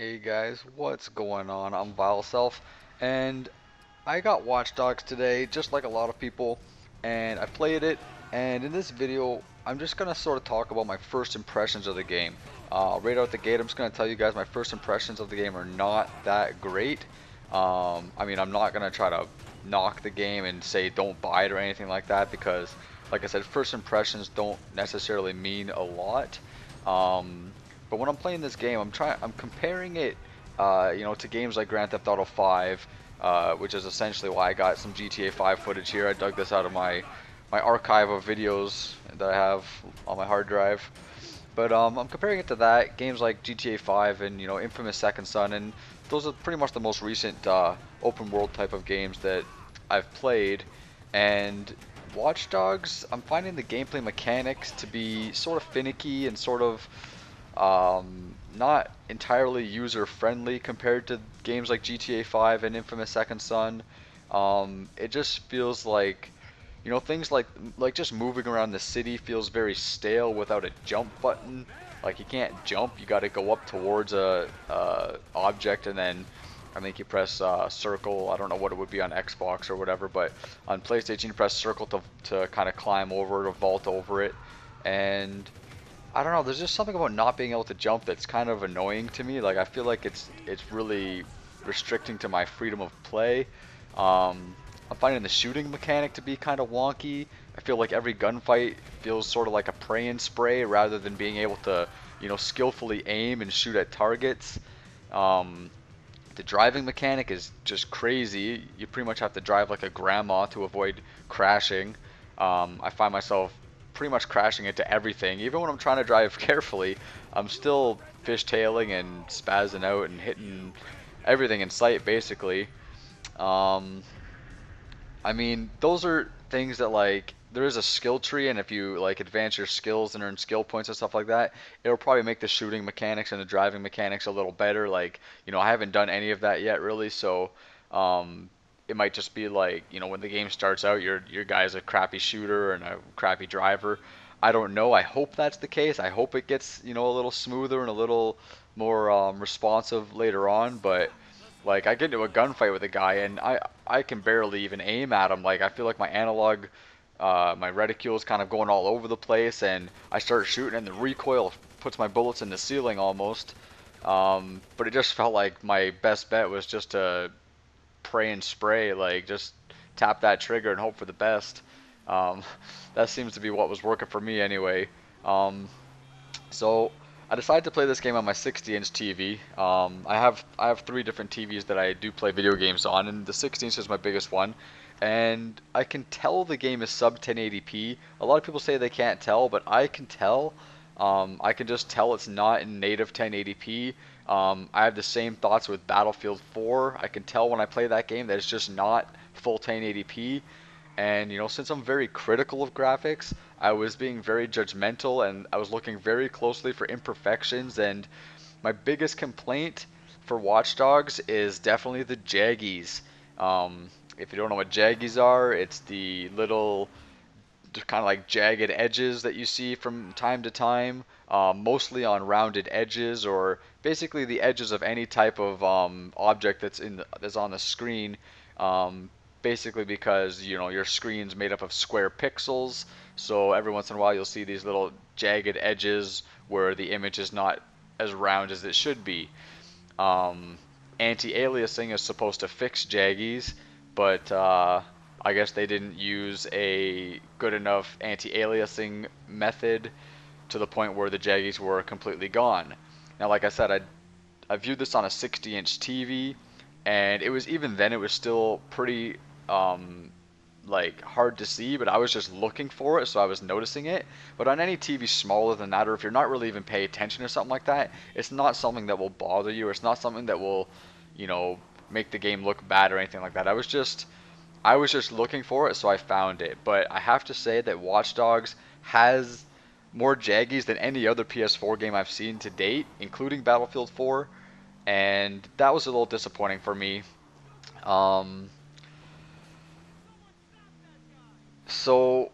Hey guys, what's going on? I'm VileSelf, and I got Watch Dogs today, just like a lot of people, and I played it. And in this video, I'm just gonna sort of talk about my first impressions of the game. Right out the gate, I'm just gonna tell you guys my first impressions of the game are not that great. I mean, I'm not gonna try to knock the game and say don't buy it or anything like that because, like I said, first impressions don't necessarily mean a lot. Um, but when I'm playing this game, I'm comparing it, to games like Grand Theft Auto 5, which is essentially why I got some GTA 5 footage here. I dug this out of my archive of videos that I have on my hard drive. But I'm comparing it to that games like GTA 5 and Infamous Second Son, and those are pretty much the most recent open world type of games that I've played. And Watch Dogs, I'm finding the gameplay mechanics to be sort of finicky and sort of not entirely user friendly compared to games like GTA 5 and Infamous Second Son. It just feels like, things like just moving around the city feels very stale without a jump button. Like you can't jump, you got to go up towards a object and then I think you press circle. I don't know what it would be on Xbox or whatever, but on PlayStation you press circle to kind of climb over, to vault over it, and I don't know. There's just something about not being able to jump that's kind of annoying to me. Like I feel like it's really restricting to my freedom of play. I'm finding the shooting mechanic to be kind of wonky. I feel like every gunfight feels sort of like a pray and spray rather than being able to, skillfully aim and shoot at targets. Um, the driving mechanic is just crazy. You pretty much have to drive like a grandma to avoid crashing. I find myself pretty much crashing into everything. Even when I'm trying to drive carefully, I'm still fishtailing and spazzing out and hitting everything in sight basically. Um, I mean, those are things that like there is a skill tree, and if you like advance your skills and earn skill points and stuff like that, it'll probably make the shooting mechanics and the driving mechanics a little better. Like, I haven't done any of that yet really, so um, it might just be like, when the game starts out, your guy's a crappy shooter and a crappy driver. I don't know. I hope that's the case. I hope it gets, a little smoother and a little more responsive later on, but like I get into a gunfight with a guy and I can barely even aim at him. Like I feel like my analog, my reticule is kind of going all over the place, and I start shooting and the recoil puts my bullets in the ceiling almost. But it just felt like my best bet was just to pray and spray, like just tap that trigger and hope for the best. Um, that seems to be what was working for me anyway. Um, so I decided to play this game on my 60-inch TV. I have three different TVs that I do play video games on, and the 60-inch is my biggest one. And I can tell the game is sub 1080p. A lot of people say they can't tell, but I can tell. I can just tell it's not in native 1080p. I have the same thoughts with Battlefield 4. I can tell when I play that game that it's just not full 1080p. And since I'm very critical of graphics, I was being very judgmental and I was looking very closely for imperfections. And my biggest complaint for Watch Dogs is definitely the jaggies. If you don't know what jaggies are, it's the little kind of like jagged edges that you see from time to time, mostly on rounded edges or basically the edges of any type of object that's on the screen. Um, Basically because your screen's made up of square pixels, so every once in a while you'll see these little jagged edges where the image is not as round as it should be. Um, Anti-aliasing is supposed to fix jaggies, but I guess they didn't use a good enough anti-aliasing method to the point where the jaggies were completely gone. Now, like I said, I viewed this on a 60-inch TV, and even then it was still pretty um, like hard to see, but I was just looking for it, so I was noticing it. But on any TV smaller than that, or if you're not really even paying attention or something like that, it's not something that will bother you, or it's not something that will, you know, make the game look bad or anything like that. I was just looking for it, so I found it. But I have to say that Watch Dogs has more jaggies than any other PS4 game I've seen to date, including Battlefield 4, and that was a little disappointing for me. Um, so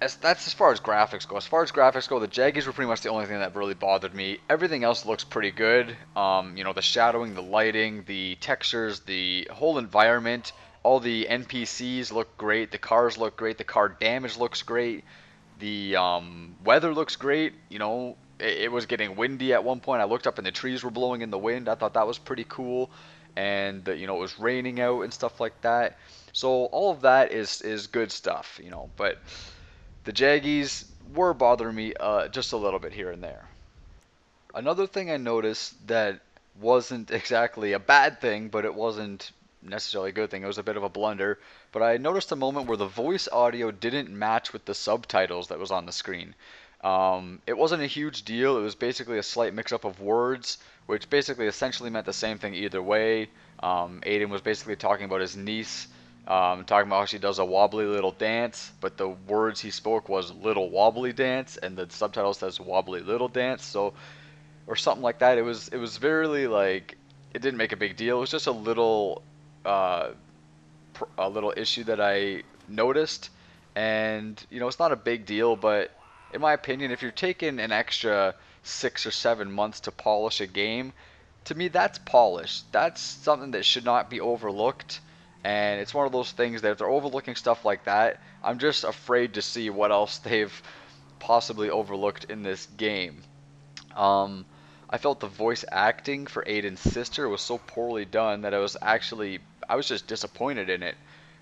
That's as far as graphics go. As far as graphics go, the Jaggies were pretty much the only thing that really bothered me. Everything else looks pretty good. You know, the shadowing, the lighting, the textures, the whole environment, all the NPCs look great. The cars look great. The car damage looks great. The weather looks great. You know, it was getting windy at one point. I looked up and the trees were blowing in the wind. I thought that was pretty cool. And you know, it was raining out and stuff like that. So all of that is good stuff. You know, but the Jaggies were bothering me just a little bit here and there. Another thing I noticed that wasn't exactly a bad thing, but it wasn't necessarily a good thing. It was a bit of a blunder. But I noticed a moment where the voice audio didn't match with the subtitles that was on the screen. It wasn't a huge deal. It was basically a slight mix-up of words, which basically essentially meant the same thing either way. Aiden was basically talking about his niece, talking about how she does a wobbly little dance, but the words he spoke was little wobbly dance, and the subtitle says wobbly little dance. So or something like that. It was very like it didn't make a big deal. It was just uh, a little issue that I noticed, and you know it's not a big deal, but in my opinion, if you're taking an extra 6 or 7 months to polish a game, to me that's polished. That's something that should not be overlooked. And it's one of those things that if they're overlooking stuff like that, I'm just afraid to see what else they've possibly overlooked in this game. Um, I felt the voice acting for Aiden's sister was so poorly done that I was just disappointed in it.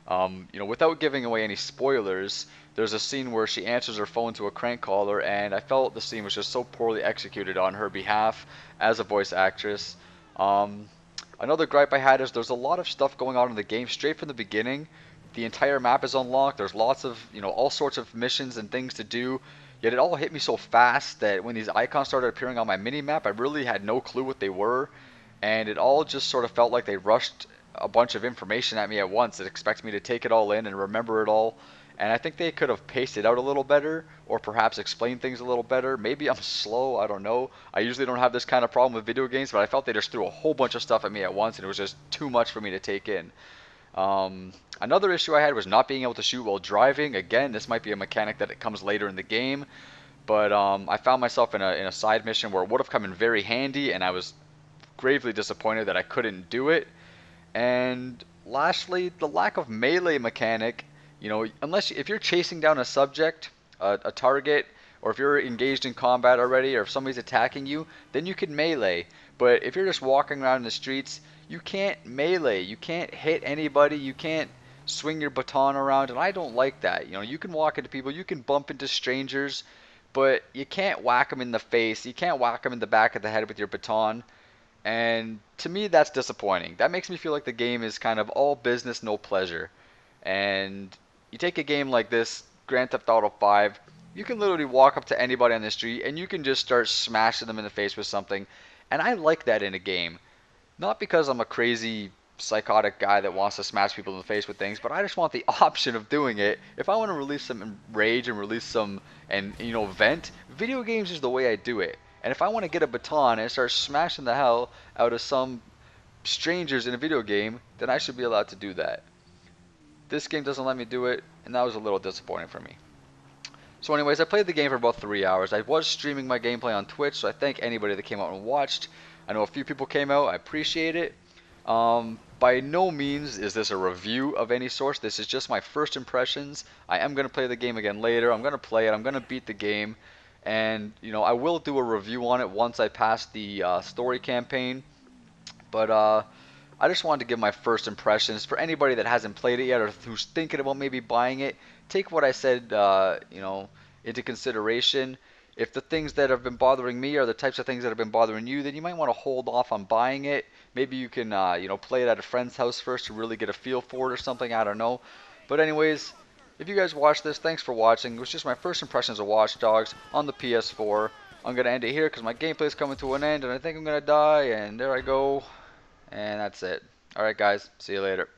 You know, without giving away any spoilers, there's a scene where she answers her phone to a crank caller, and I felt the scene was just so poorly executed on her behalf as a voice actress. Um, Another gripe I had is there's a lot of stuff going on in the game straight from the beginning. The entire map is unlocked. There's lots of, you know, all sorts of missions and things to do. Yet it all hit me so fast that when these icons started appearing on my mini map, I really had no clue what they were, and it all just sort of felt like they rushed a bunch of information at me at once that expected me to take it all in and remember it all. And I think they could have paced it out a little better, or perhaps explained things a little better. Maybe I'm slow, I don't know. I usually don't have this kind of problem with video games, but I felt they just threw a whole bunch of stuff at me at once, and it was just too much for me to take in. Another issue I had was not being able to shoot while driving. Again, this might be a mechanic that it comes later in the game, but I found myself in a side mission where it would have come in very handy, and I was gravely disappointed that I couldn't do it. And lastly, the lack of melee mechanic. You know, if you're chasing down a subject, a target, or if you're engaged in combat already, or if somebody's attacking you, then you can melee. But if you're just walking around in the streets, you can't melee. You can't hit anybody. You can't swing your baton around, and I don't like that. You know, you can walk into people, you can bump into strangers, but you can't whack them in the face. You can't whack them in the back of the head with your baton. And to me, that's disappointing. That makes me feel like the game is kind of all business, no pleasure. And you take a game like this, Grand Theft Auto 5, you can literally walk up to anybody on the street and you can just start smashing them in the face with something. And I like that in a game. Not because I'm a crazy psychotic guy that wants to smash people in the face with things, but I just want the option of doing it. If I want to release some rage and release some and you know vent, video games is the way I do it. And if I want to get a baton and start smashing the hell out of some strangers in a video game, then I should be allowed to do that. This game doesn't let me do it, and that was a little disappointing for me. So anyways, I played the game for about 3 hours. I was streaming my gameplay on Twitch, so I thank anybody that came out and watched. I know a few people came out. I appreciate it. By no means is this a review of any sort. This is just my first impressions. I am going to play the game again later. I'm going to play it. I'm going to beat the game. And, you know, I will do a review on it once I pass the story campaign. But I just wanted to give my first impressions. For anybody that hasn't played it yet or who's thinking about maybe buying it, take what I said, you know, into consideration. If the things that have been bothering me are the types of things that have been bothering you, then you might want to hold off on buying it. Maybe you can, you know, play it at a friend's house first to really get a feel for it or something. I don't know. But anyways, if you guys watched this, thanks for watching. It was just my first impressions of Watch Dogs on the PS4. I'm going to end it here because my gameplay is coming to an end and I think I'm going to die. And there I go. And that's it. Alright guys, see you later.